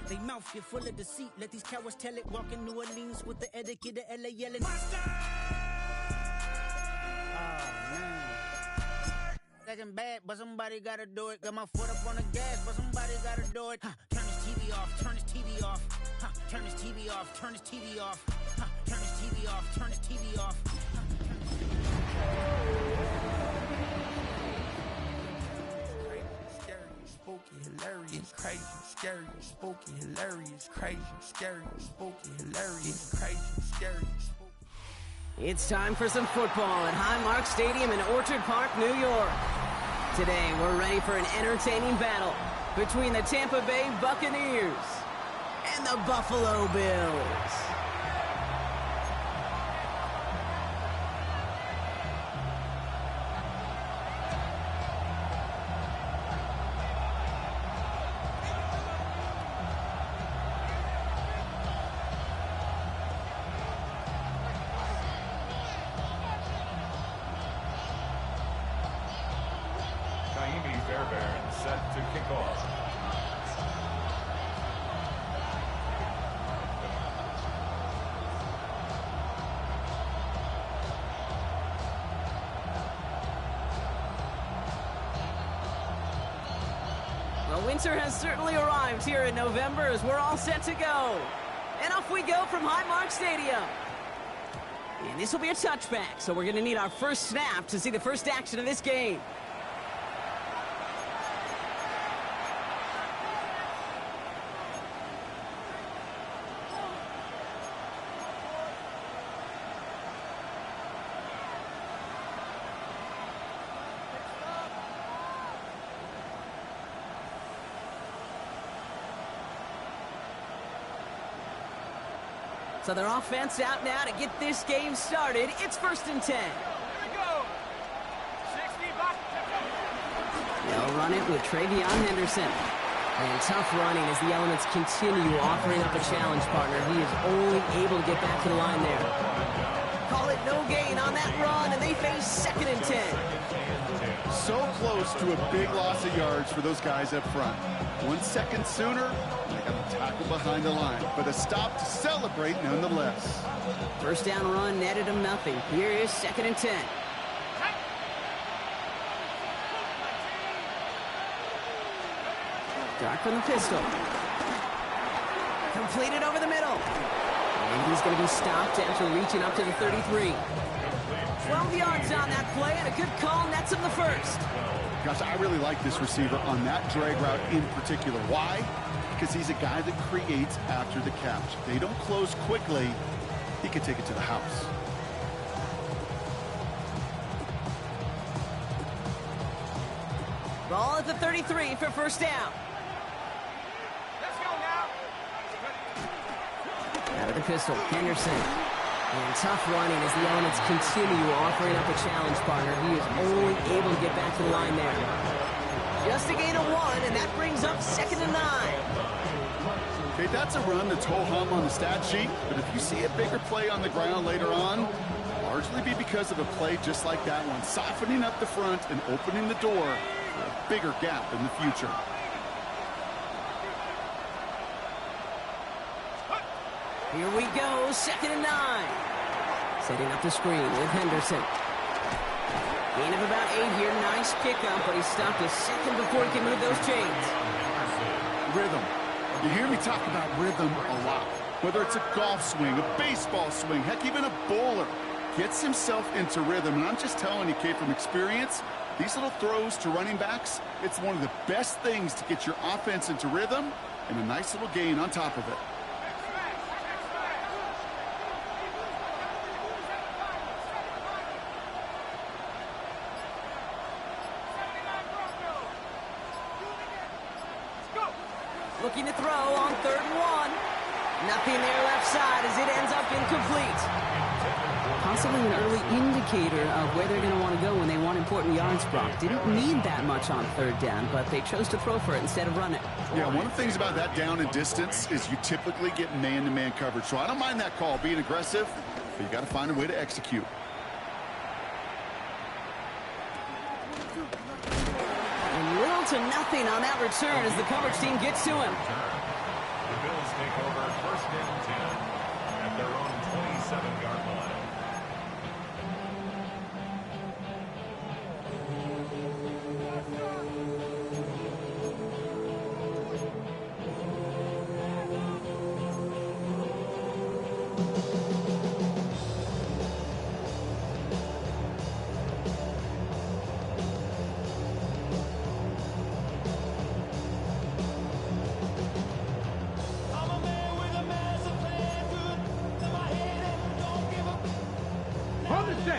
They mouth get full of deceit. Let these cowards tell it. Walk in New Orleans with the etiquette of LA yelling. Second bad, but somebody gotta do it. Got my foot up on the gas, but somebody gotta do it. Turn this TV off, turn this TV off. Turn this TV off, turn this TV off. Turn this TV off, turn this TV off. Spooky, hilarious, crazy, scary, spooky, hilarious, crazy, scary, spooky, hilarious, crazy, scary, spooky. It's time for some football at Highmark Stadium in Orchard Park, New York. Today, we're ready for an entertaining battle between the Tampa Bay Buccaneers and the Buffalo Bills. Fairbairn set to kick off. Well, winter has certainly arrived here in November as we're all set to go. And off we go from Highmark Stadium. And this will be a touchback, so we're going to need our first snap to see the first action of this game. So their offense out now to get this game started. It's 1st and 10. Here we go. 60 back. They'll run it with Travion Henderson. And tough running as the elements continue offering up a challenge partner. He is only able to get back to the line there. Call it no gain on that run, and they face 2nd and 10. So close to a big loss of yards for those guys up front. 1 second sooner, they got the tackle behind the line, but a stop to celebrate nonetheless. First down run netted him nothing. Here is 2nd and 10. Dark from the pistol. Completed over the middle. And he's going to be stopped after reaching up to the 33. 12 yards on that play, and a good call nets him the first. Gosh, I really like this receiver on that drag route in particular. Why? Because he's a guy that creates after the catch. They don't close quickly. He can take it to the house. Ball at the 33 for first down. Let's go now. Out of the pistol, Henderson. And tough running as the elements continue offering up a challenge partner. He is only able to get back to the line there. Just a gain of 1, and that brings up 2nd and 9. Okay, that's a run that's ho-hum on the stat sheet, but if you see a bigger play on the ground later on, largely be because of a play just like that one, softening up the front and opening the door for a bigger gap in the future. Here we go, 2nd and 9. Setting up the screen with Henderson. Gain of about 8 here, nice pickup, but he stopped a second before he can move those chains. Rhythm. You hear me talk about rhythm a lot. Whether it's a golf swing, a baseball swing, heck, even a bowler gets himself into rhythm. And I'm just telling you, kid, from experience, these little throws to running backs, it's one of the best things to get your offense into rhythm and a nice little gain on top of it. Looking to throw on 3rd and 1. Nothing there left side as it ends up incomplete. Possibly an early indicator of where they're going to want to go when they want important yards, Brock. Didn't need that much on 3rd down, but they chose to throw for it instead of run it. Yeah, one of the things about that down and distance is you typically get man-to-man coverage. So I don't mind that call, being aggressive, but you got to find a way to execute. And little to nothing on that return as the coverage team gets to him.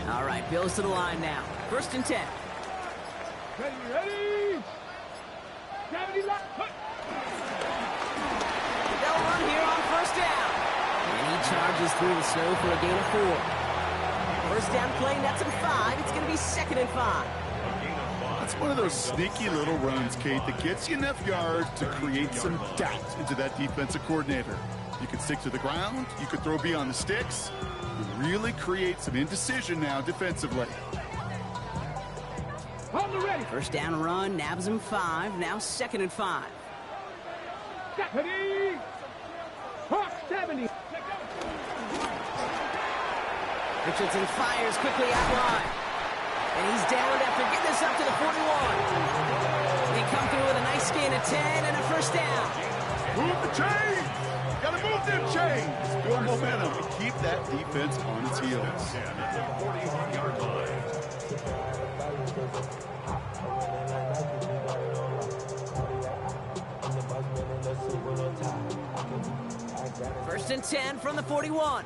All right, Bills to the line now. 1st and 10. Ready? 70 left. They'll run here on 1st down. And he charges through the snow for a gain of 4. 1st down play, that's in 5. It's going to be 2nd and 5. It's one of those sneaky little runs, Kate, that gets you enough yards to create some doubt into that defensive coordinator. You can stick to the ground. You could throw beyond the sticks. You really create some indecision now defensively. On the ready. 1st down run, nabs him 5. Now 2nd and 5. Ready? Hawk 70. Richardson fires quickly out wide. And he's down after getting this up to the 41. They come through with a nice gain of 10 and a 1st down. Move the chains! Gotta move them chains! Build momentum and keep that defense on its heels. At the 41-yard line. 1st and 10 from the 41.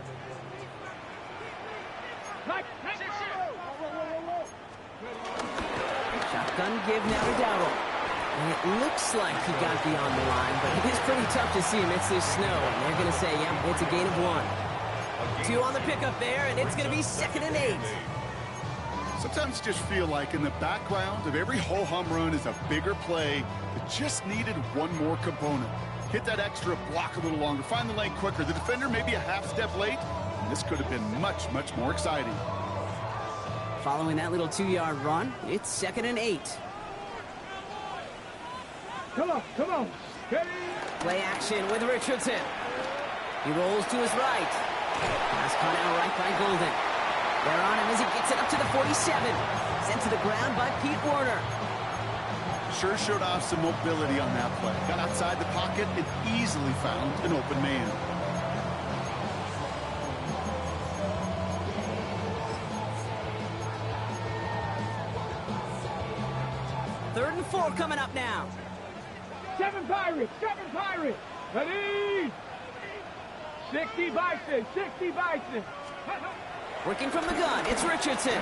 Shotgun give now to Dowdle. And it looks like he got beyond the line, but it is pretty tough to see amidst this snow. And they're going to say, yeah, it's a gain of 1. 2 on the pickup there, and it's going to be 2nd and 8. Sometimes you just feel like in the background of every ho-hum run is a bigger play that just needed one more component. Hit that extra block a little longer, find the lane quicker. The defender maybe a half step late, and this could have been much, much more exciting. Following that little 2-yard run, it's 2nd and 8. Come on. Ready? Play action with Richardson. He rolls to his right. Pass caught out right by Golden. They're on him as he gets it up to the 47. Sent to the ground by Pete Werner. Sure showed off some mobility on that play. Got outside the pocket and easily found an open man. Third and 4 coming up now. 7 Pirates. Ready? 60 Bison. Working from the gun, it's Richardson.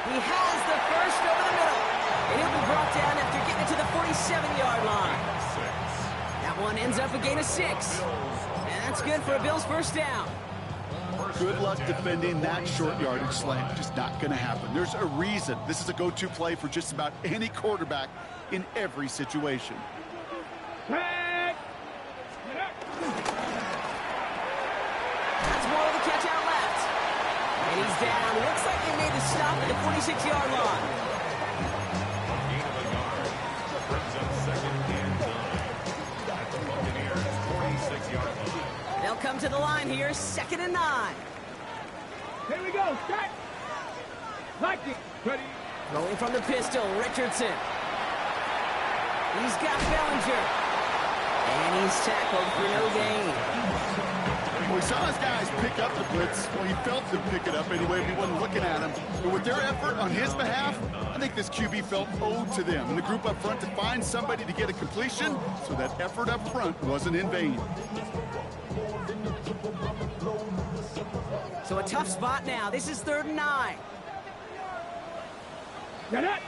He has the first over the middle. And he'll be brought down after getting it to the 47-yard line. That one ends up a gain of 6. And that's good for a Bills 1st down. Good luck defending that short yardage slant. Just not going to happen. There's a reason this is a go-to play for just about any quarterback in every situation. That's more of the catch out left. And he's down. Looks like they made the stop at the 46-yard line. Gain of a yard. Brings up 2nd and 9. At the Buccaneers' 46-yard line. They'll come to the line here, 2nd and 9. Here we go. Set. Like it. Ready? Rolling from the pistol, Richardson. He's got Bellinger. And he's tackled for no gain. Well, we saw his guys pick up the blitz. Well, he felt them pick it up anyway if he wasn't looking at him. But with their effort on his behalf, I think this QB felt owed to them and the group up front to find somebody to get a completion, so that effort up front wasn't in vain. So a tough spot now. This is 3rd and 9. Get it.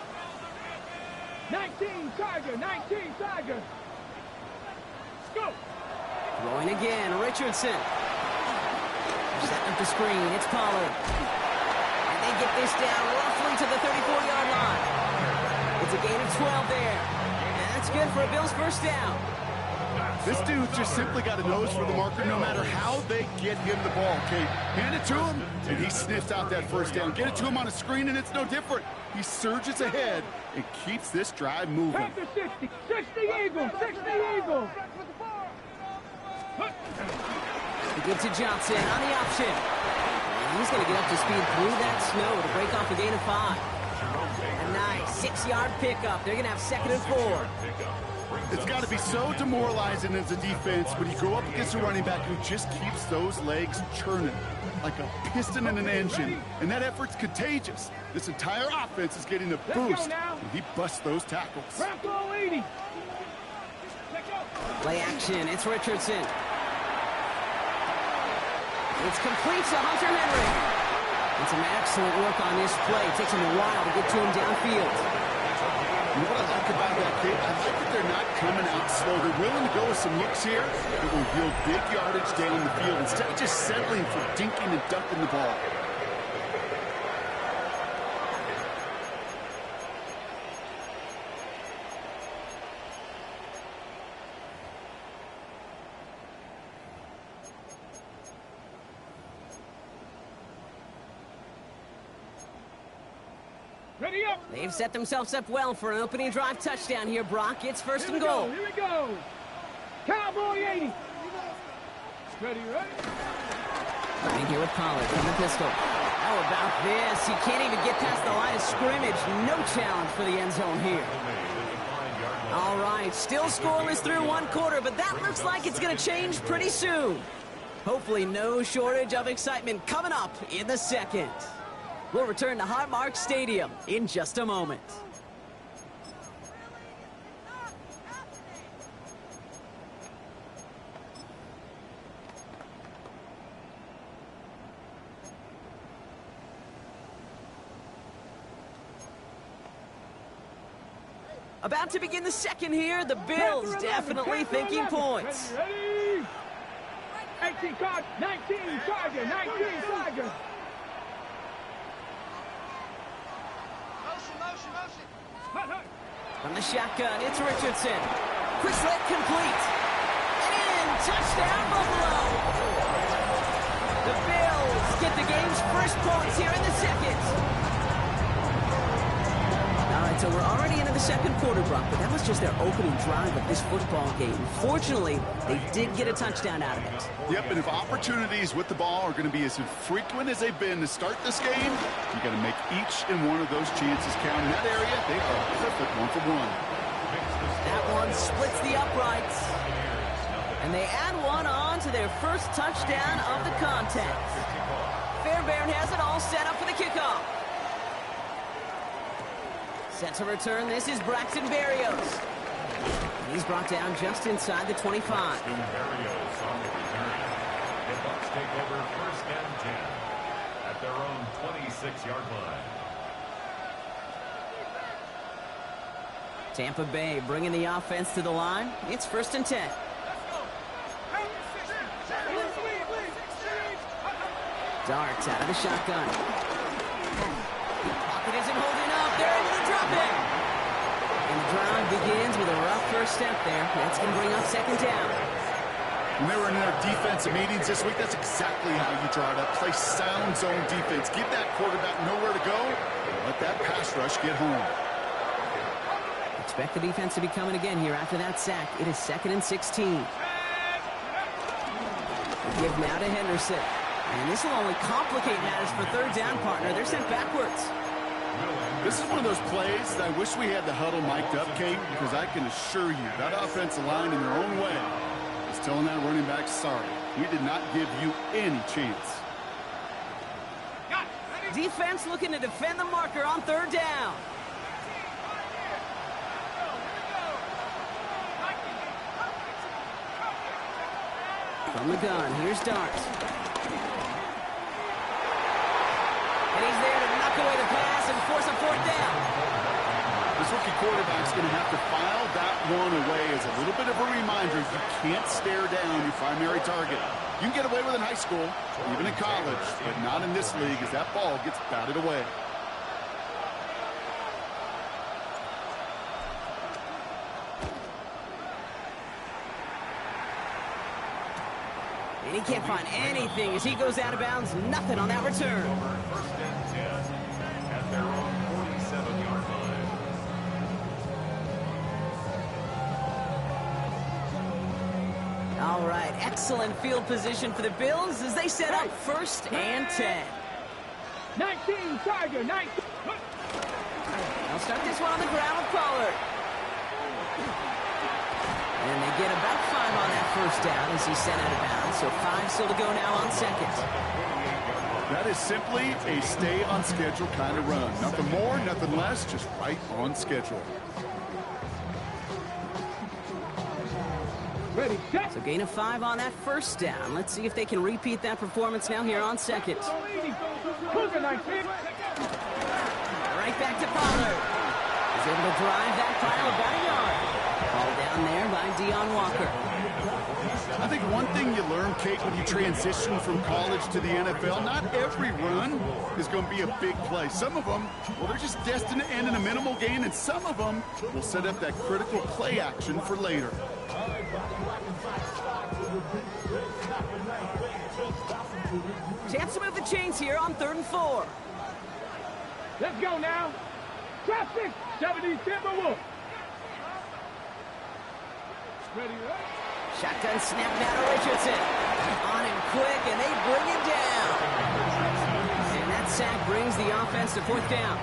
19 Tiger. Let's go. Throwing again, Richardson. Setting up the screen, it's Pollard. And they get this down roughly to the 34-yard line. It's a gain of 12 there. And that's good for a Bills 1st down. This dude just simply got a nose for the marker no matter how they get him the ball, Kate. Hand it to him, and he sniffs out that 1st down. Get it to him on a screen, and it's no different. He surges ahead and keeps this drive moving. Panther 60 Eagles. He gives it Johnson on the option. And he's going to get up to speed through that snow to break off a gain of 5. A nice 6-yard pickup. They're going to have 2nd and 4. It's got to be so demoralizing as a defense when you go up against a running back who just keeps those legs churning like a piston in an engine. And that effort's contagious. This entire offense is getting a boost when he busts those tackles. Play action, it's Richardson. It's complete to Hunter Henry. And some excellent work on this play. It takes him a while to get to him downfield. You know what I like about that, Kate? I like that they're not coming out slow. They're willing to go with some looks here that will yield big yardage down the field instead of just settling for dinking and dunking the ball. Ready up. They've set themselves up well for an opening drive touchdown here, Brock. It's first and goal. Here we go. Cowboy 80. Ready. Running here with Pollard from the pistol. How about this? He can't even get past the line of scrimmage. No challenge for the end zone here. All right, still scoreless through one quarter, but that looks like it's going to change pretty soon. Hopefully no shortage of excitement coming up in the second. We'll return to Highmark Stadium in just a moment. About to begin the second here. The Bills definitely thinking points. Ready. 18 card, 19 Charger, 19 Charger. From the shotgun, it's Richardson. Quick slant complete. And in, touchdown Buffalo. The Bills get the game's first points here in the second. All right, so we're already into the second quarter, Brock, but that was just their opening drive of this football game. Fortunately, they did get a touchdown out of it. Yep, and if opportunities with the ball are going to be as infrequent as they've been to start this game, you got to make each and one of those chances count. In that area, they are perfect 1-for-1. That one splits the uprights. And they add one on to their first touchdown of the contest. Fairbairn has it all set up for the kickoff. Set to return, this is Braxton Berrios. He's brought down just inside the 25. Braxton Berrios on the return. The Bucs take over first and 10 at their own 26-yard line. Tampa Bay bringing the offense to the line. It's first and 10. Darts out of the shotgun. Pocket isn't holding up. They're able to drop it. And the drive begins with a rough first step there. That's going to bring up second down. When they were in their defensive meetings this week, that's exactly how you draw it up. Play sound zone defense. Give that quarterback nowhere to go, and let that pass rush get home. Expect the defense to be coming again here after that sack. It is second and 16. Give now to Henderson. And this will only complicate matters for third down, partner. They're sent backwards. This is one of those plays that I wish we had the huddle mic'd up, Kate, because I can assure you that offensive line in their own way is telling that running back, sorry, we did not give you any chance. Defense looking to defend the marker on third down. From the gun, here's Darts. And he's there to knock away the pass and force a fourth down. This rookie quarterback's going to have to file that one away as a little bit of a reminder. You can't stare down your primary target. You can get away with it in high school, even in college, but not in this league as that ball gets batted away. And he can't find anything as he goes out of bounds. Nothing on that return. First and 10 at their own 47-yard line. All right, excellent field position for the Bills as they set up first and 10. 19 Charger, 19. They'll start this one on the ground with Pollard. And they get about 5 on that first down as he's sent out of bounds. So 5 still to go now on second. That is simply a stay on schedule kind of run. Nothing more, nothing less, just right on schedule. Ready, set. So gain of 5 on that first down. Let's see if they can repeat that performance now here on second. Cougar 19. Right back to Pollard. He's able to drive that pile about a yard. Ball down there by Deion Walker. I think one thing you learn, Kate, when you transition from college to the NFL, not every run is going to be a big play. Some of them, well, they're just destined to end in a minimal gain, and some of them will set up that critical play action for later. Chance to move the chains here on 3rd and 4. Let's go now. Traffic. 70 Timberwolves. Ready, right? Shotgun snap now to Richardson. On him quick, and they bring him down. And that sack brings the offense to 4th down.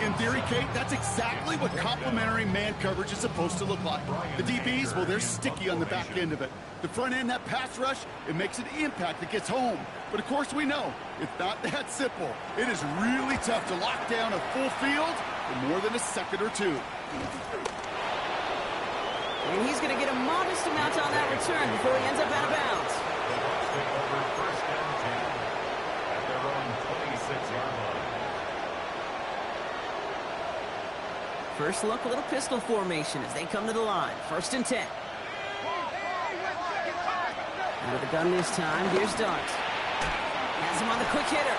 In theory, Kate, that's exactly what complementary man coverage is supposed to look like. The DBs, well, they're sticky on the back end of it. The front end, that pass rush, it makes an impact that gets home. But of course we know, it's not that simple. It is really tough to lock down a full field for more than a second or two. And he's going to get a modest amount on that return before he ends up out of bounds. First down 10 at their own 26-yard line. First look, a little pistol formation as they come to the line. 1st and 10. Out of the gun this time, here's Dart. Has him on the quick hitter.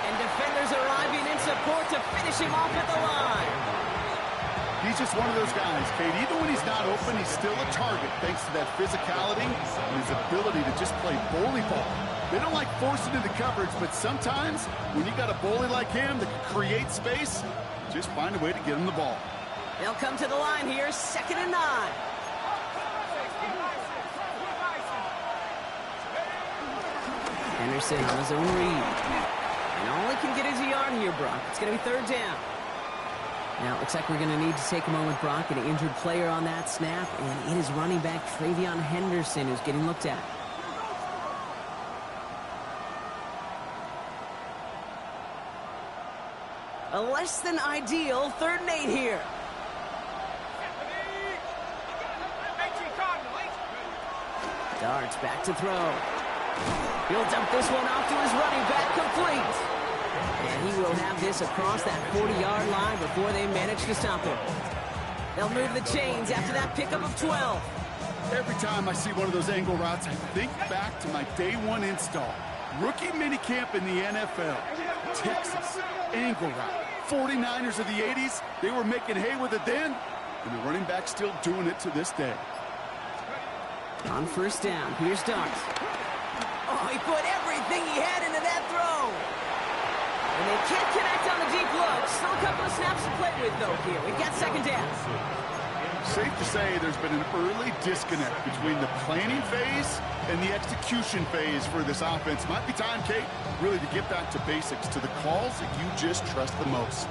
And defenders arriving in support to finish him off at the line. He's just one of those guys, Kate. Even when he's not open, he's still a target thanks to that physicality and his ability to just play bully ball. They don't like forcing into coverage, but sometimes when you got a bully like him that can create space, just find a way to get him the ball. They'll come to the line here, 2nd and 9. Henderson on his own read. And all he can get is a yard here, Brock. It's going to be 3rd down. Now, it looks like we're going to need to take a moment, Brock, an injured player on that snap, and it is running back Travion Henderson who's getting looked at. A less than ideal 3rd and 8 here. Darts back to throw. He'll dump this one off to his running back, complete. And he will have this across that 40-yard line before they manage to stop him. They'll move the chains after that pickup of 12. Every time I see one of those angle routes, I think back to my day 1 install. Rookie minicamp in the NFL. Texas, angle route. 49ers of the 80s, they were making hay with it then, and the running back's still doing it to this day. On 1st down, here's Dart. Oh, he put everything he had into that throw. And they can't connect on the deep look. Still a couple of snaps to play with, though, here. We've got 2nd down. Safe to say there's been an early disconnect between the planning phase and the execution phase for this offense. Might be time, Kate, really to get back to basics, to the calls that you just trust the most.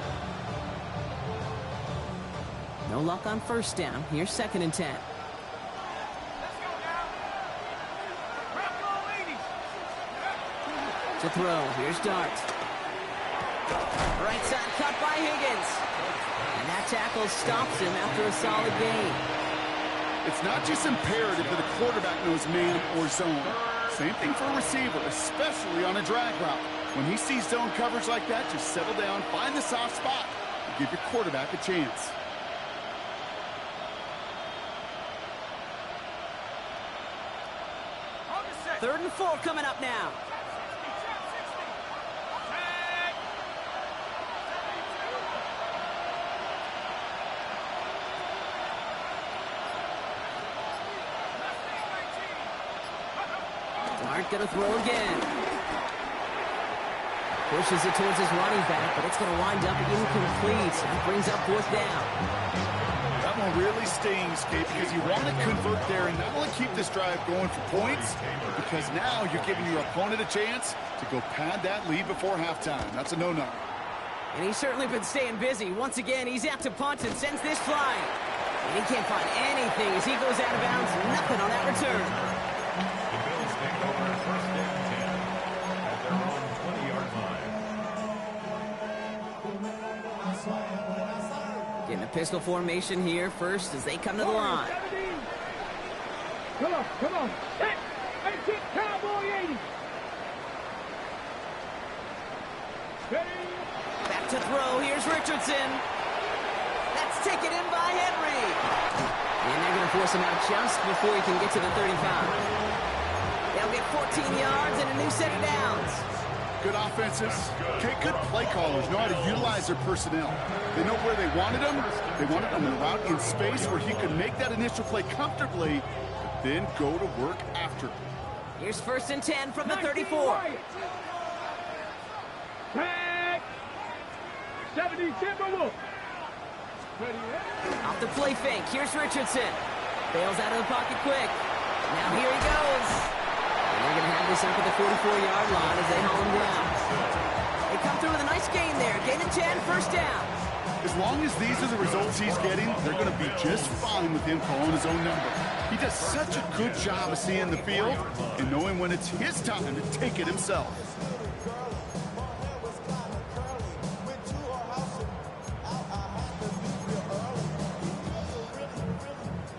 No luck on 1st down. Here's 2nd and 10. To throw, here's Dart. Right side cut by Higgins. And that tackle stops him after a solid gain. It's not just imperative that a quarterback knows man or zone. Same thing for a receiver, especially on a drag route. When he sees zone coverage like that, just settle down, find the soft spot, and give your quarterback a chance. Third and 4 coming up now. Dart gonna throw again. Pushes it towards his running back, but it's gonna wind up incomplete. That brings up 4th down. That one really stings, Kate, because you want to convert there and not only keep this drive going for points, because now you're giving your opponent a chance to go pad that lead before halftime. That's a no-no. And he's certainly been staying busy. Once again, he's out to punt and sends this flying. And he can't find anything as he goes out of bounds. Nothing on that return. The Bills take over 1st and 10 at their own 20-yard line. Getting a pistol formation here first as they come to the line. Come on. Set. 18, cowboy 80. Ready. Back to throw. Here's Richardson. That's taken in by Henry. And they're going to force him out just before he can get to the 35. They'll get 14 yards and a new set of downs. Good offenses. Okay, good play callers know how to utilize their personnel. They know where they wanted him. They wanted him in a route in space where he could make that initial play comfortably, but then go to work after. Here's 1st and 10 from the 34. Tag. 70 Timberwolves. Ready. Off the play fake. Here's Richardson. Bails out of the pocket quick. Now here he goes. And they're going to have this up at the 44-yard line as they haul him down. They come through with a nice gain there. Gain of 10, 1st down. As long as these are the results he's getting, they're going to be just fine with him calling his own number. He does such a good job of seeing the field and knowing when it's his time to take it himself.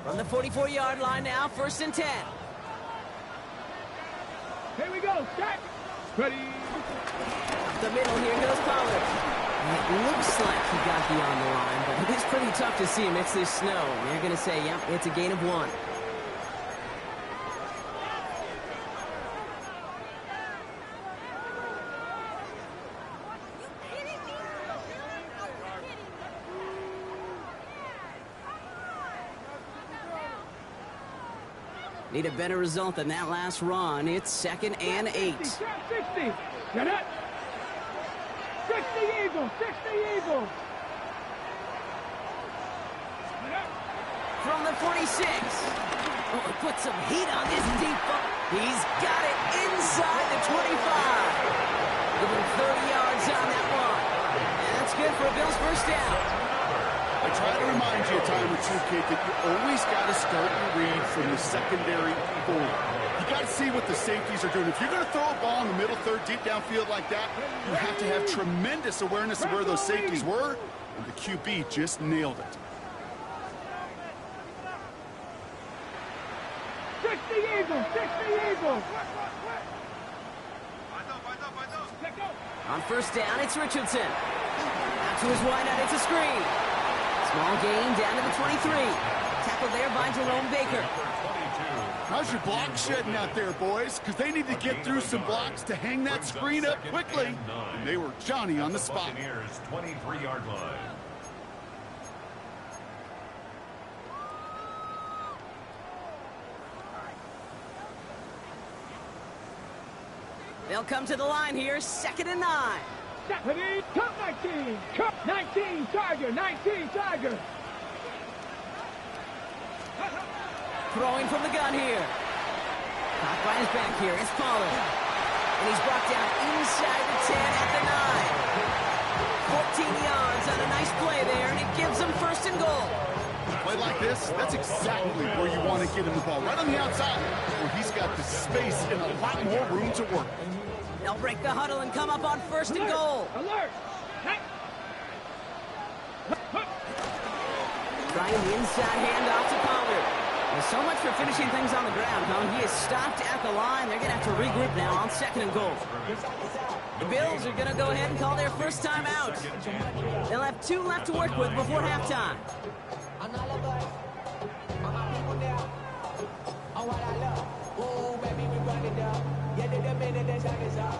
From the 44-yard line now, 1st and 10. Here we go. Set. Ready. Up the middle, here goes Pollard. It looks like he got beyond the line, but it is pretty tough to see amidst this snow. They're going to say, yep, it's a gain of 1. Need a better result than that last run. It's 2nd and 8. 60. Get it. 60 Eagles. 60 Eagles. From the 46. Oh, put some heat on this deep ball. He's got it inside the 25. Give him 30 yards on that one. And that's good for a Bills 1st down. I try to remind you a time or two, Kate, that you always got to start your read from the secondary forward. You got to see what the safeties are doing. If you're going to throw a ball in the middle third, deep downfield like that, you have to have tremendous awareness of where those safeties were, and the QB just nailed it. 60 Eagles. 60 Eagles. On 1st down, it's Richardson. Out to his wideout, it's a screen. Small gain down to the 23. Tackled there by Jerome Baker. How's your block shedding out there, boys? Because they need to get through some blocks to hang that screen up quickly. And they were Johnny on the spot. 23-yard line. They'll come to the line here, 2nd and 9. Ready. Cut 19. Cut 19. Tiger. 19. Tiger. Throwing from the gun here. Caught by his back here. It's Pollard. And he's brought down inside the 10 at the 9. 14 yards on a nice play there, and it gives them 1st and goal. A play like this, that's exactly where you want to get him the ball, right on the outside, where he's got the space and a lot more room to work. They'll break the huddle and come up on 1st and goal. Alert. Trying the inside handoff to Pollard. Well, so much for finishing things on the ground, huh? He is stopped at the line. They're going to have to regroup now on 2nd and goal. The Bills are going to go ahead and call their first time out. They'll have 2 left to work with before halftime.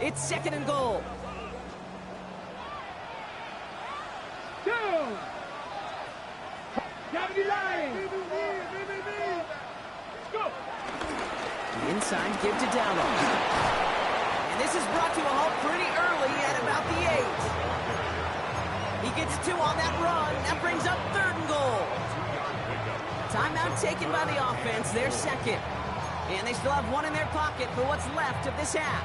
It's 2nd and goal. 2. 70 line. Go. The inside give to Dowdle. And this is brought to a halt pretty early at about the 8. He gets 2 on that run. That brings up 3rd and goal. Timeout taken by the offense. They're 2nd. And they still have 1 in their pocket for what's left of this half.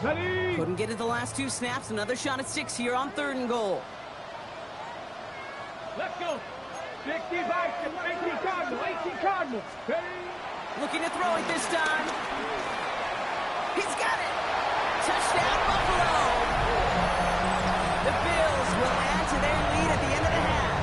Ready? Couldn't get it the last 2 snaps. Another shot at 6 here on 3rd and goal. Let's go. 65, 18 Cardinal, 18 Cardinal. Ready? Looking to throw it this time. He's got it. Touchdown, Buffalo. The Bills will add to their lead at the end of the half.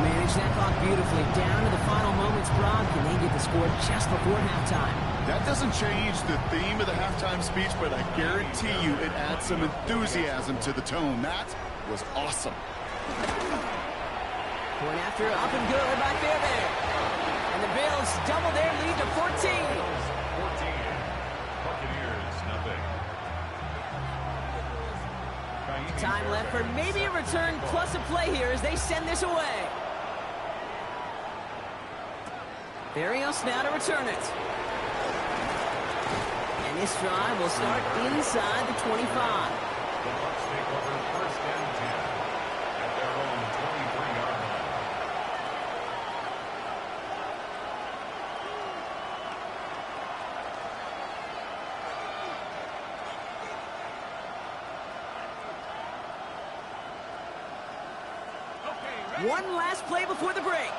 Manage that clock beautifully. Down to the final moments, Brock, and they get the score just before halftime. That doesn't change the theme of the halftime speech, but I guarantee you it adds some enthusiasm to the tone. That was awesome. Point after, up and good by Fairbairn. And the Bills double their lead to 14. 14. Buccaneers, nothing. Time left for maybe a return plus a play here as they send this away. Barrios now to return it. And this drive will start inside the 25. The Bucs take over 1st and 10 at their own 23-yard line. One last play before the break.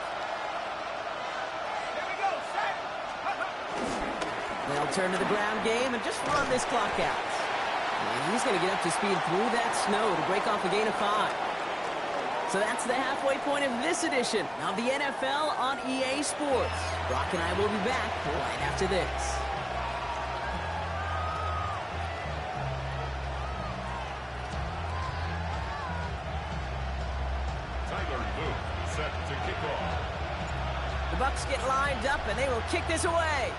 Here we go. Set. They'll turn to the ground game and just run this clock out. And he's going to get up to speed through that snow to break off a gain of 5. So that's the halfway point of this edition of the NFL on EA Sports. Brock and I will be back right after this. Set to kick off. The Bucs get lined up and they will kick this away.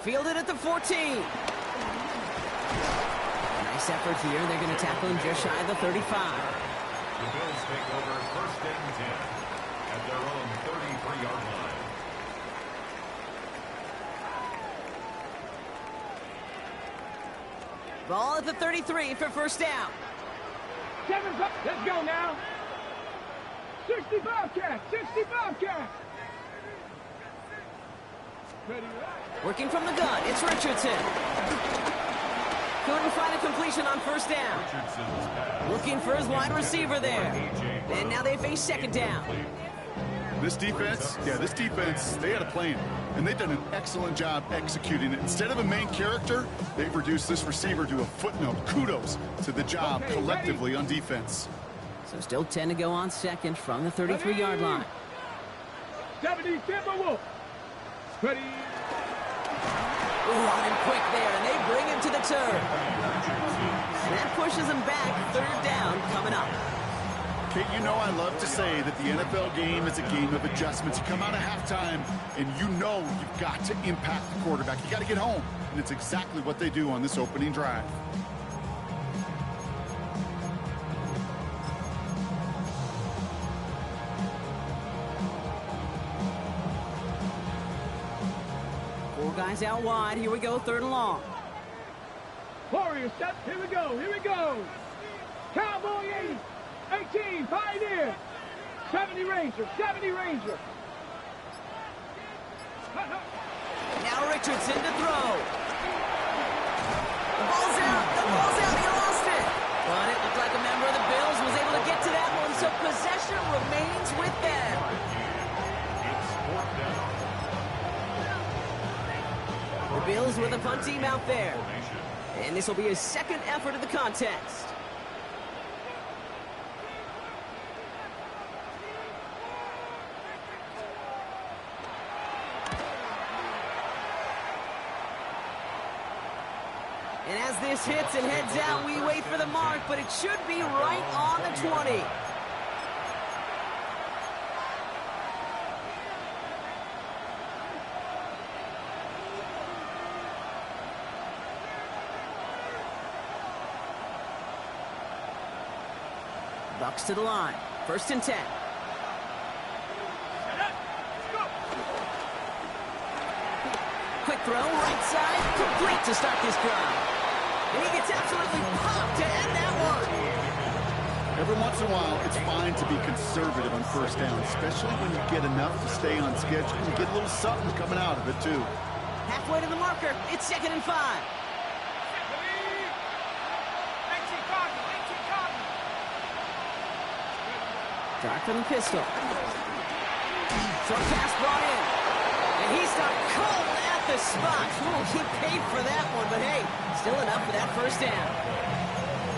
Fielded at the 14. Nice effort here. They're going to tackle him just shy of the 35. The Bills take over 1st and 10 at their own 33-yard line. Ball at the 33 for 1st down. 7's up. Let's go now. 65 cat. 65 cat. Ready, right? Working from the gun, it's Richardson. Couldn't find a completion on 1st down. Richardson's pass. Looking for his wide receiver there. And now they face 2nd down. This defense, they had a plan, and they've done an excellent job executing it. Instead of a main character, they've reduced this receiver to a footnote. Kudos to the job collectively on defense. So still 10 to go on 2nd from the 33-yard line. 70 Timberwolves. Ready. Ooh, on him quick there, and they bring him to the turn. And that pushes him back. 3rd down coming up. Kate, you know I love to say that the NFL game is a game of adjustments. You come out of halftime, and you know you've got to impact the quarterback. You got to get home, and it's exactly what they do on this opening drive. Four guys out wide. Here we go, 3rd and long. Warrior step. Here we go. Here we go. Cowboy 80. 18 Pioneer. 70 Ranger. 70 Ranger. Now Richardson to throw. The ball's out. The ball's out. He lost it. But it looked like a member of the Bills was able to get to that one, so possession remains with them. It's 4th down. The Bills with a punt team out there. And this will be his 2nd effort of the contest. And as this hits and heads out, we wait for the mark, but it should be right on the 20. Bucs to the line. 1st and 10. Quick throw, right side, complete to start this drive. And he gets absolutely popped to end that one. Every once in a while, it's fine to be conservative on first down, especially when you get enough to stay on schedule and get a little something coming out of it, too. Halfway to the marker. It's 2nd and 5. Dark from the pistol. Short pass brought in. And he stopped cold at the spot. Ooh, he paid for that one, but hey, still enough for that first down.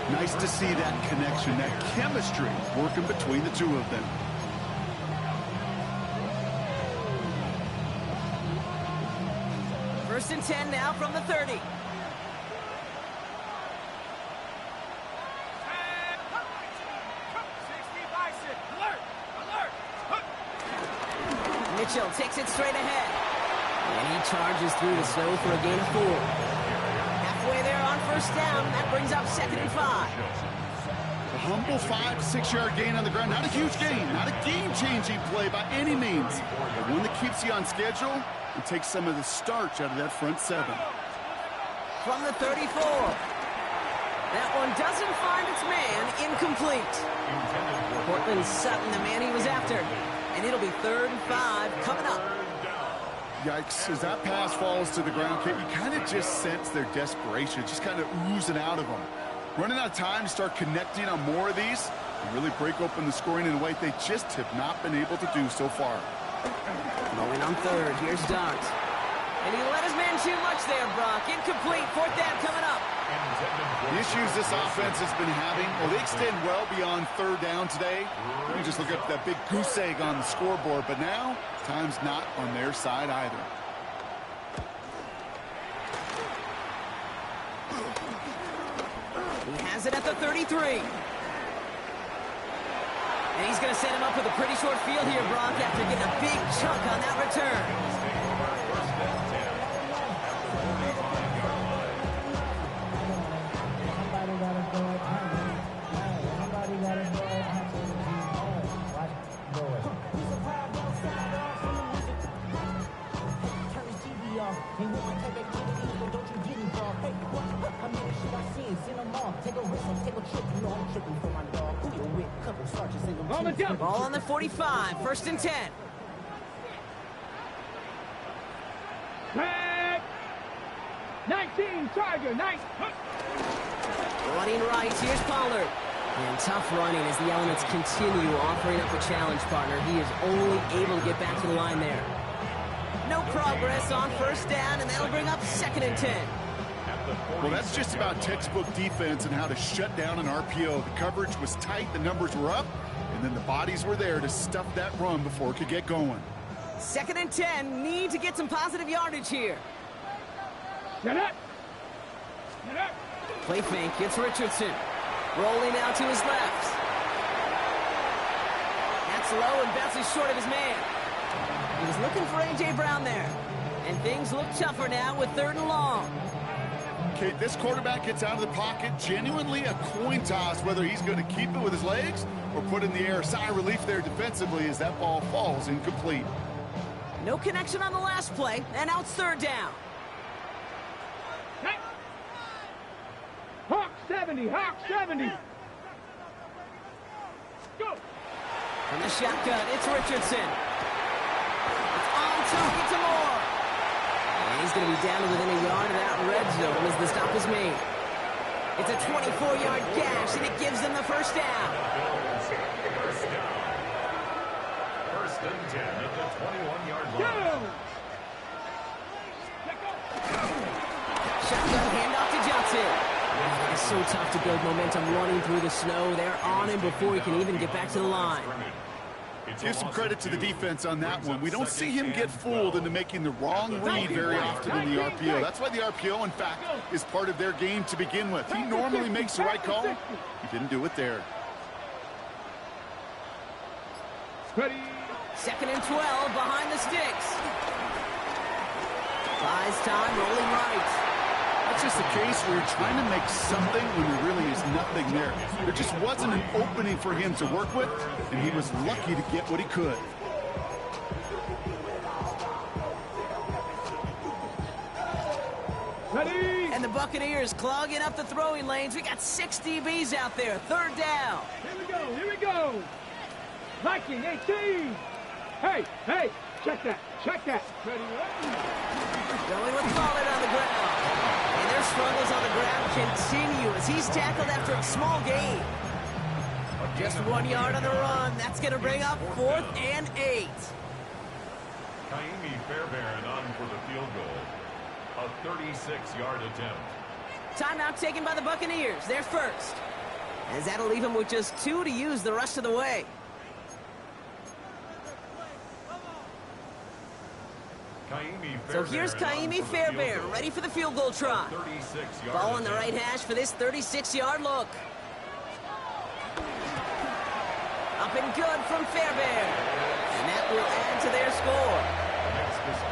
Nice to see that connection, that chemistry working between the two of them. First and 10 now from the 30. Mitchell takes it straight ahead. And he charges through the snow for a gain of 4. Halfway there on first down. That brings up 2nd and 5. A humble 5 to 6 yard gain on the ground. Not a huge gain, not a game-changing play by any means, but one that keeps you on schedule and takes some of the starch out of that front 7. From the 34. That one doesn't find its man. Incomplete. Cortland Sutton, the man he was after. And it'll be 3rd and 5 coming up. Yikes, as that pass falls to the ground, Kate, you kind of just sense their desperation, just kind of oozing out of them. Running out of time to start connecting on more of these and really break open the scoring in a way they just have not been able to do so far. Going on 3rd, here's Dart. And he let his man too much there, Brock. Incomplete, 4th down coming up. The issues this offense has been having, well, they extend well beyond 3rd down today. You can just look at that big goose egg on the scoreboard, but now, time's not on their side either. He has it at the 33. And he's going to set him up with a pretty short field here, Brock, after getting a big chunk on that return. Ball on the 45, 1st and 10. Tag! 19, Tiger, nice. Running right, here's Pollard. And tough running as the Elements continue offering up a challenge partner. He is only able to get back to the line there. No progress on first down, and that'll bring up 2nd and 10. Well, that's just about textbook defense and how to shut down an RPO. The coverage was tight, the numbers were up, and then the bodies were there to stuff that run before it could get going. 2nd and 10, need to get some positive yardage here. Get up! Get up! Play fake, it's Richardson. Rolling out to his left. That's low and bounces short of his man. He was looking for A.J. Brown there. And things look tougher now with 3rd and long. Okay, this quarterback gets out of the pocket, genuinely a coin toss whether he's going to keep it with his legs or put it in the air. Sigh of relief there defensively as that ball falls incomplete. No connection on the last play, and now it's 3rd down. Hawk 70, Hawk 70. Go! From the shotgun, it's Richardson. It's on target to Moore. And he's going to be down to within a yard of that red zone as the stop is made. It's a 24-yard gash, and it gives them the first down. First and 10 at the 21-yard line. Go! Shotgun handoff to Johnson. It's so tough to build momentum running through the snow. They're on him before he can even get back to the line. Give some credit to the defense on that one. We don't see him get fooled into making the wrong read very often in the RPO. That's why the RPO, in fact, is part of their game to begin with. He normally makes the right call. He didn't do it there. Ready? 2nd and 12 behind the sticks. Buys time, rolling right. That's just the case where you're trying to make something when there really is nothing there. There just wasn't an opening for him to work with, and he was lucky to get what he could. Ready? And the Buccaneers clogging up the throwing lanes. We got 6 DBs out there. 3rd down. Here we go. Viking 18. Hey, check that. Ready? Going with Pollard on the ground. And their struggles on the ground continue as he's tackled after a small gain. Just 1 yard on the run. That's going to bring up 4th and 8. Kaimi Fairbairn on for the field goal. A 36-yard attempt. Timeout taken by the Buccaneers. They're first. As that'll leave them with just 2 to use the rest of the way. So here's Kaimi Fairbairn, ready for the field goal try. Ball on the right hash for this 36-yard look. Up and good from Fairbairn. And that will add to their score.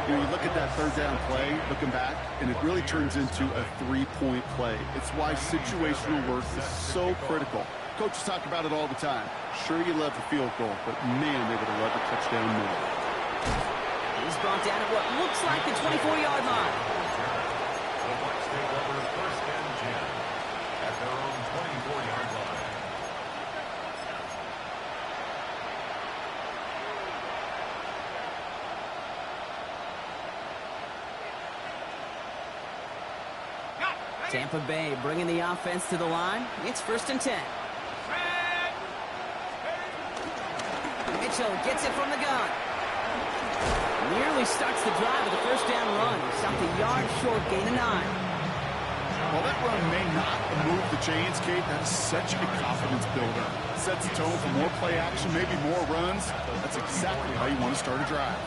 You look at that 3rd down play, looking back, and it really turns into a 3-point play. It's why situational work is so critical. Coaches talk about it all the time. Sure, you love the field goal, but man, they would have loved a touchdown more. He's brought down at what looks like the 24-yard line. The Bucs take over 1st and 10 at their own 24-yard line. Tampa Bay bringing the offense to the line. It's 1st and 10. Mitchell gets it from the gun. Nearly starts the drive with a 1st down run. Stopped a yard short, gain of 9. While that run may not move the chains, Kate, that is such a confidence builder. Sets the tone for more play action, maybe more runs. That's exactly how you want to start a drive.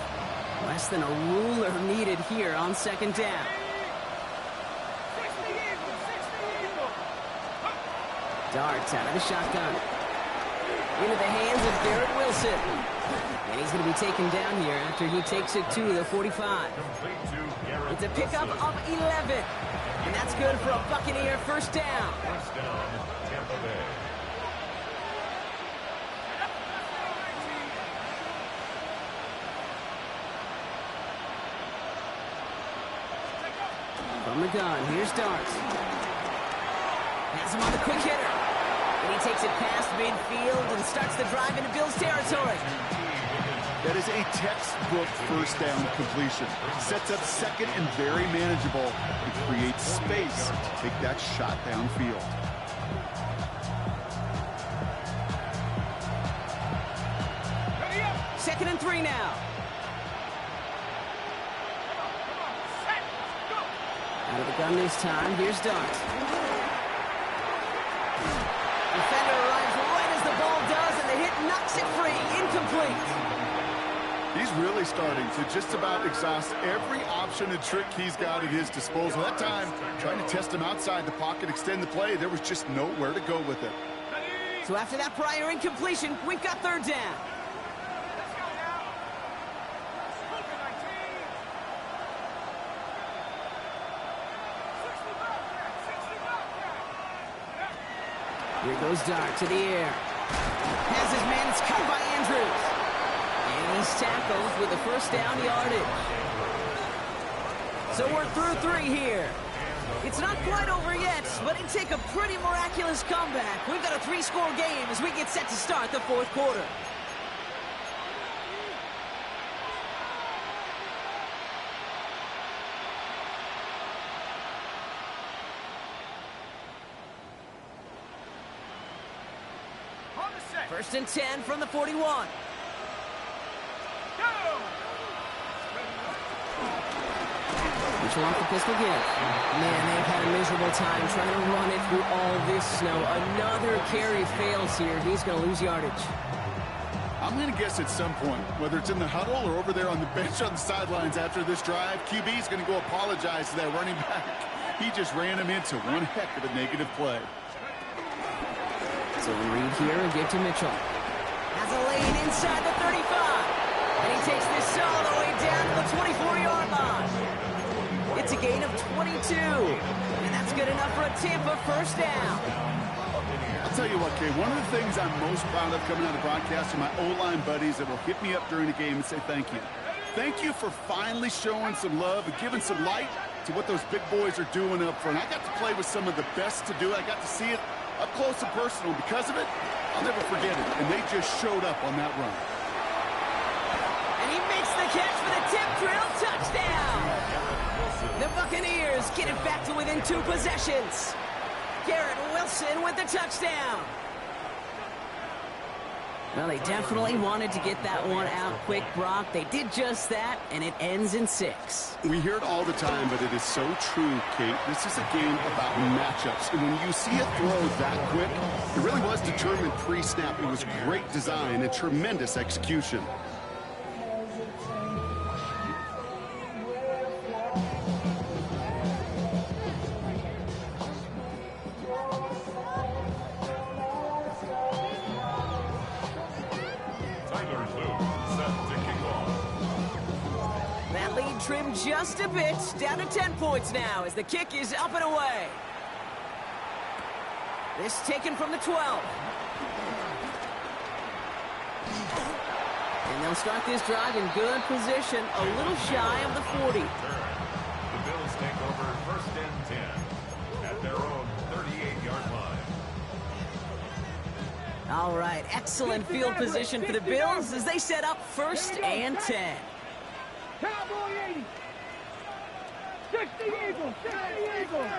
Less than a ruler needed here on 2nd down. Darts out of the shotgun. Into the hands of Garrett Wilson. And he's going to be taken down here after he takes it to the 45. It's a pickup of 11. And that's good for a Buccaneer 1st down. 1st down, Tampa Bay. From the gun, here's Darts. Has him on the quick hitter. And he takes it past midfield and starts the drive into Bills territory. That is a textbook 1st down completion. Sets up 2nd and very manageable. It creates space to take that shot downfield. Second and 3 now. Out of the gun this time. Here's Darts. Defender arrives right as the ball does, and the hit knocks it free. Incomplete. He's really starting to just about exhaust every option and trick he's got at his disposal. That time, trying to test him outside the pocket, extend the play, there was just nowhere to go with it. So after that prior incompletion, we've got 3rd down. Here goes Dart to the air. Has his man, it's cut by Andrews. And he's tackled with a 1st down yardage. So we're through 3 here. It's not quite over yet, but it'd take a pretty miraculous comeback. We've got a 3-score game as we get set to start the 4th quarter. First and 10 from the 41. Mitchell off the pistol again. Man, they've had a miserable time trying to run it through all this snow. Another carry fails here. He's going to lose yardage. I'm going to guess at some point, whether it's in the huddle or over there on the bench on the sidelines after this drive, QB's going to go apologize to that running back. He just ran him into one heck of a negative play. So we read here and give to Mitchell. Has a lane inside the 35. And he takes this all the way down to the 24-yard line. It's a gain of 22. And that's good enough for a Tampa 1st down. I'll tell you what, Kay, one of the things I'm most proud of coming out of broadcast are my O-line buddies that will hit me up during the game and say thank you. Thank you for finally showing some love and giving some light to what those big boys are doing up front. I got to play with some of the best to do it. I got to see it up close and personal. Because of it, I'll never forget it. And they just showed up on that run. And he makes the catch for the tip drill touchdown. The Buccaneers get it back to within 2 possessions. Garrett Wilson with the touchdown. Well, they definitely wanted to get that one out quick, Brock. They did just that, and it ends in 6. We hear it all the time, but it is so true, Kate. This is a game about matchups. And when you see a throw that quick, it really was determined pre-snap. It was great design and tremendous execution. Trimmed just a bit, down to 10 points now as the kick is up and away. This taken from the 12. And they'll start this drive in good position, a little shy of the 40. The Bills take over 1st and 10 at their own 38-yard line. All right, excellent field position for the Bills as they set up 1st and 10. Cowboy 80. 60 Eagles. 60 Eagles.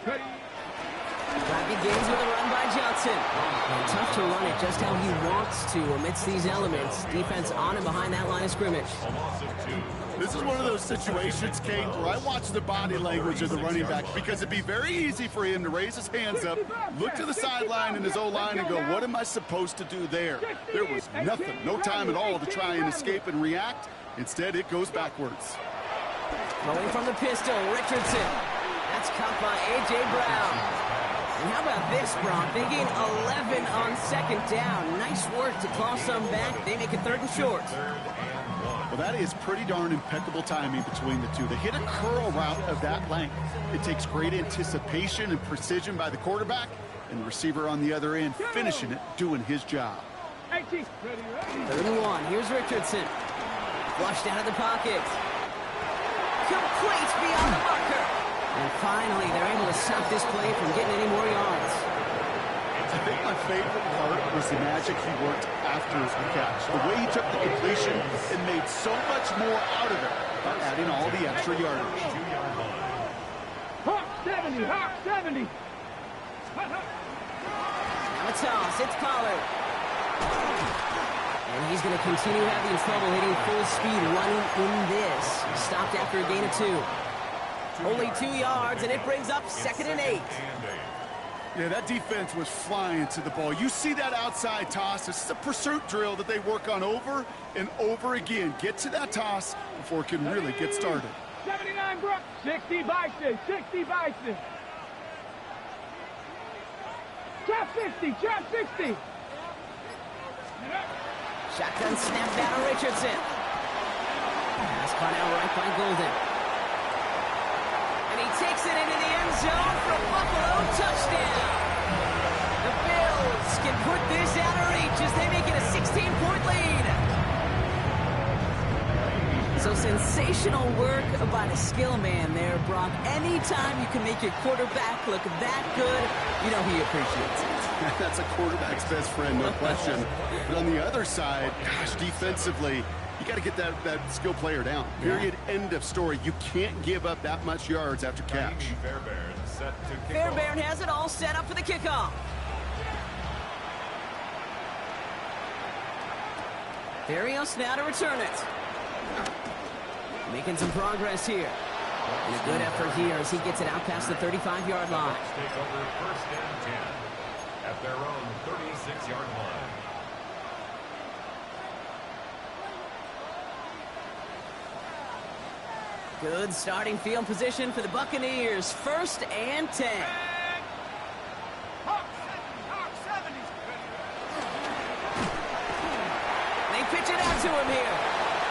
Drive begins with a run by Johnson. And tough to run it just how he wants to amidst these elements. Defense on and behind that line of scrimmage. A loss of 2. This is one of those situations, Kate, where I watch the body language of the running back because it'd be very easy for him to raise his hands up, look to the sideline in his O-line and go, what am I supposed to do there? There was nothing, no time at all to try and escape and react. Instead, it goes backwards. Throwing from the pistol, Richardson. That's caught by A.J. Brown. And how about this, Brock? They gain 11 on 2nd down. Nice work to claw some back. They make it 3rd and short. Well, that is pretty darn impeccable timing between the two. They hit a curl route of that length. It takes great anticipation and precision by the quarterback, and the receiver on the other end finishing it, doing his job. 18. 3rd and 1. Here's Richardson. Flushed out of the pocket. Complete beyond the marker. And finally, they're able to stop this play from getting any more yards. I think my favorite part was the magic he worked after the catch. The way he took the completion and made so much more out of it by adding all the extra yardage. Hawk 70. Hawk 70. Now a toss. It's Pollard. And he's going to continue having trouble hitting full speed running in this. Stopped after a gain of 2. Only 2 yards, and it brings up 2nd and 8. Yeah, that defense was flying to the ball. You see that outside toss. This is a pursuit drill that they work on over and over again. Get to that toss before it can really get started. 79 Brook. 60 Bison. 60 Bison. Trap 60. Trap 60. Shotgun snap down to Richardson. Pass caught out right by Golden. And he takes it into the end zone for a Buffalo touchdown. The Bills can put this out of reach as they make it a 16-point lead. So sensational work by the skill man there, Brock. Anytime you can make your quarterback look that good, you know he appreciates it. That's a quarterback's best friend, no question. But on the other side, gosh, defensively, you got to get that skill player down. Period. End of story. You can't give up that much yards after catch. Fairbairn set to kick Fairbairn has it all set up for the kickoff. Berrios now to return it. Making some progress here. And a good effort here as he gets it out past the 35-yard line. Take over 1st and 10 at their own 36-yard line. Good starting field position for the Buccaneers. 1st and 10. They pitch it out to him here.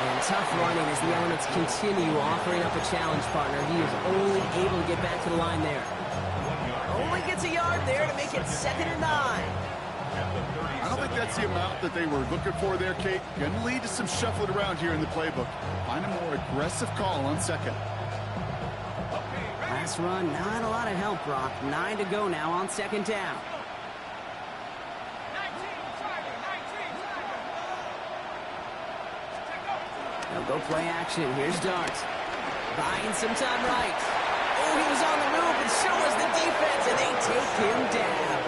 And tough running as the elements continue offering up a challenge partner. He is only able to get back to the line there. Only gets a yard there to make it 2nd and 9. I don't think that's the amount that they were looking for there, Kate. Going to lead to some shuffling around here in the playbook. Find a more aggressive call on 2nd. pass run, not a lot of help, Brock. 9 to go now on second down. They'll go play action. Here's Dart. Buying some time right. Oh, he was on the move, and so was the defense, and they take him down.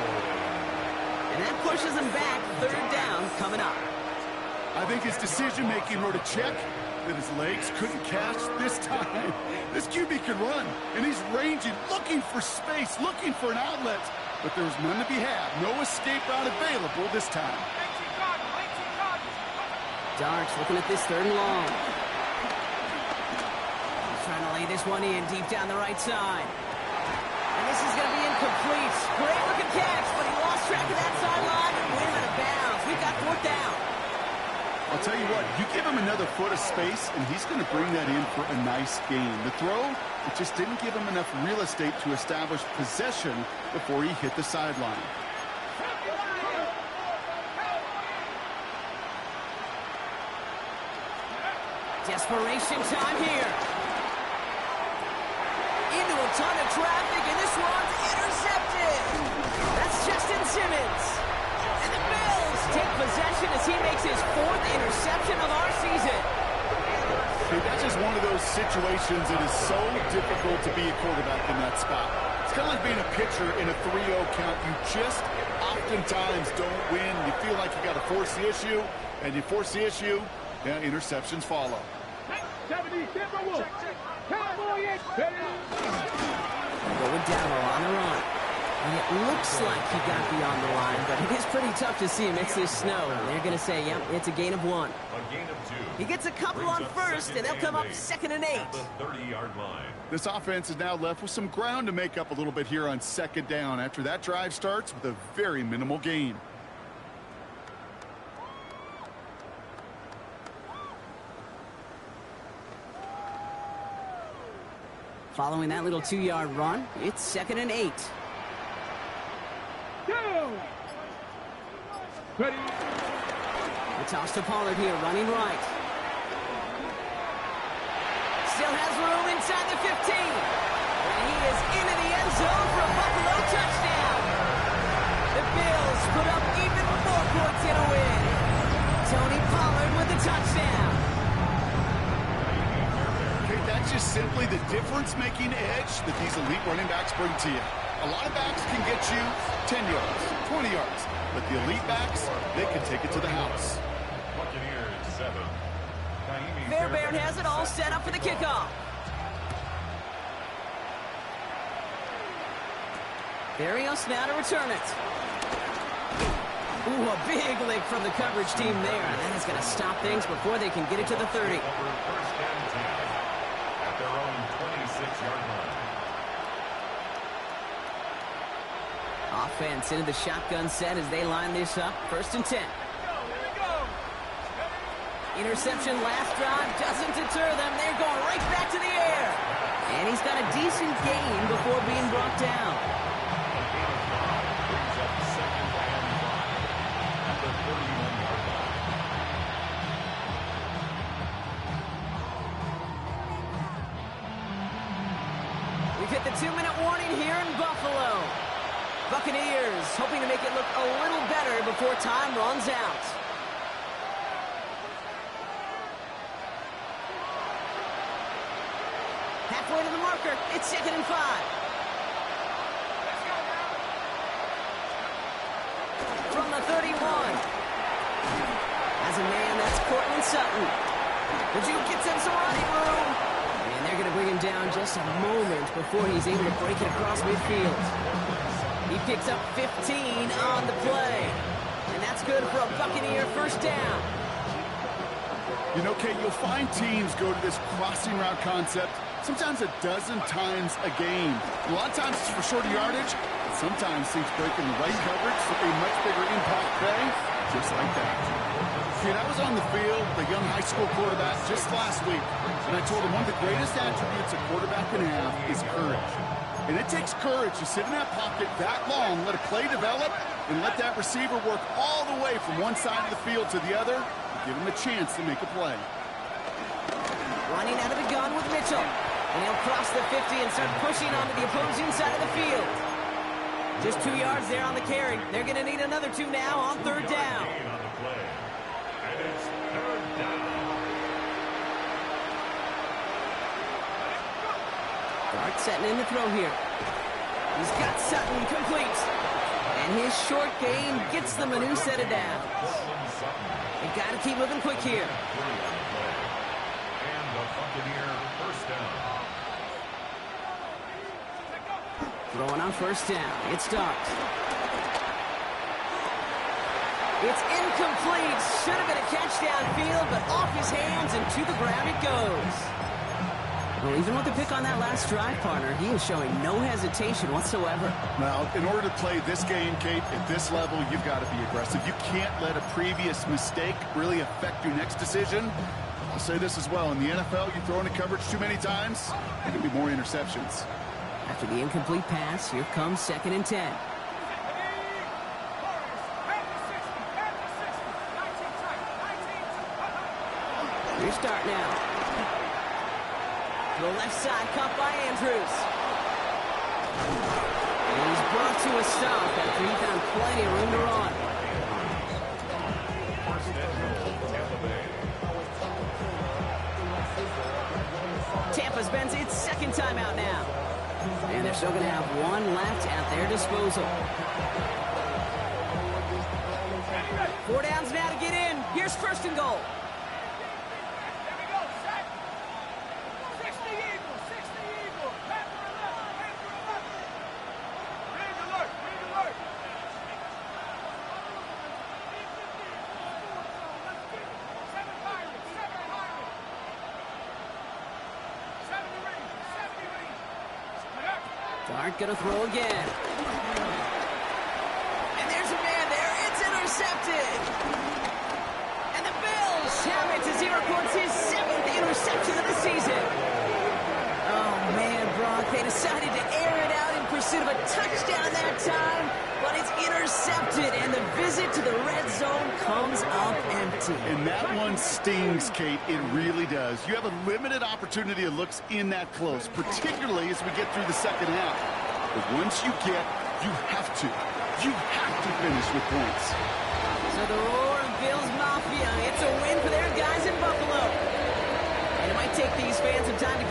And that pushes him back. Third down coming up. I think his decision-making wrote a check that his legs couldn't catch this time. This QB can run, and he's ranging, looking for space, looking for an outlet. But there's none to be had. No escape route available this time. Darts looking at this third and long. He's trying to lay this one in deep down the right side. And this is going to be incomplete. Great looking catch, but he lost track of that sideline and went out of bounds. We've got fourth down. I'll tell you what, you give him another foot of space, and he's going to bring that in for a nice gain. The throw, it just didn't give him enough real estate to establish possession before he hit the sideline. Desperation time here. Into a ton of traffic, and this one's intercepted. That's Justin Simmons. And the Bills take possession as he makes his fourth interception of our season. Hey, that's just one of those situations that is so difficult to be a quarterback in that spot. It's kind of like being a pitcher in a 3-0 count. You just oftentimes don't win. You feel like you got to force the issue, and you force the issue, yeah, interceptions follow. 70 Timberwolves. Cowboy Going down on the run. And it looks like he got beyond the line, but it is pretty tough to see amidst this snow. They're going to say, yep, it's a gain of 1. A gain of 2. He gets a couple on first, and they'll come up 2nd and 8. At the 30-yard line. This offense is now left with some ground to make up a little bit here on second down after that drive starts with a very minimal gain. Following that little 2-yard run, it's 2nd and 8. Ready. The toss to Pollard here, running right. Still has room inside the 15. And he is into the end zone for a Buffalo touchdown. The Bills put up even more points in a win. Tony Pollard with the touchdown. Okay, that's just simply the difference-making edge that these elite running backs bring to you. A lot of backs can get you 10 yards, 20 yards. But the elite backs, they can take it to the house. Buccaneers 7. Fairbairn has it all set up for the kickoff. Barrios now to return it. Ooh, a big lick from the coverage team there. And that is going to stop things before they can get it to the 30. First and 10 at their own 26-yard line. Offense into the shotgun set as they line this up. 1st and 10. Interception last drive doesn't deter them. They're going right back to the air. And he's got a decent gain before being brought down. A gain of 5 brings up 2nd and 5 at the 31-yard line. We've hit the 2-minute warning here in Buffalo. Buccaneers hoping to make it look a little better before time runs out. Halfway to the marker, it's 2nd and 5. From the 31. As a man, that's Cortland Sutton. The Duke gets him some running room. And they're going to bring him down just a moment before he's able to break it across midfield. He picks up 15 on the play. And that's good for a Buccaneer first down. You know, Kate, you'll find teams go to this crossing route concept sometimes a dozen times a game. A lot of times it's for shorter yardage, but sometimes things break in the right coverage for a much bigger impact play, just like that. See, I was on the field with a young high school quarterback just last week, and I told him one of the greatest attributes a quarterback can have is courage. And it takes courage to sit in that pocket that long, let a play develop, and let that receiver work all the way from one side of the field to the other, and give him a chance to make a play. Running out of the gun with Mitchell. And he'll cross the 50 and start pushing onto the opposing side of the field. Just 2 yards there on the carry. They're going to need another 2 now on third down. On the play. And it's third down. Dart setting in to throw here. He's got Sutton complete. And his short gain gets them a new set of downs. They got to keep moving quick here. And the Buccaneer first down. Throwing on first down. It's Dart. It's incomplete. Should have been a catch downfield, but off his hands and to the ground it goes. Well, even with the pick on that last drive, partner, he is showing no hesitation whatsoever. Now, in order to play this game, Kate, at this level, you've got to be aggressive. You can't let a previous mistake really affect your next decision. I'll say this as well. In the NFL, you throw into coverage too many times, there can be more interceptions. After the incomplete pass, here comes 2nd and 10. Here's Dart now. To the left side, caught by Andrews. And he's brought to a stop after he found plenty of room to run. Tampa's been its second time out now. And they're still going to have one left at their disposal. 4 downs now to get in. Here's first and goal. Dart gonna throw again. And there's a man there. It's intercepted. And the Bills have it as he records his 7th interception of the season. Oh, man, Brock, they decided to air it out in pursuit of a touchdown that time, but it's intercepted, and the visit to the red zone comes up empty. And that one stings, Kate. It really does. You have a limited opportunity to look in that close, particularly as we get through the second half. But once you have to finish with points. So the roar of Bills Mafia, it's a win for their guys in Buffalo. And it might take these fans some time to get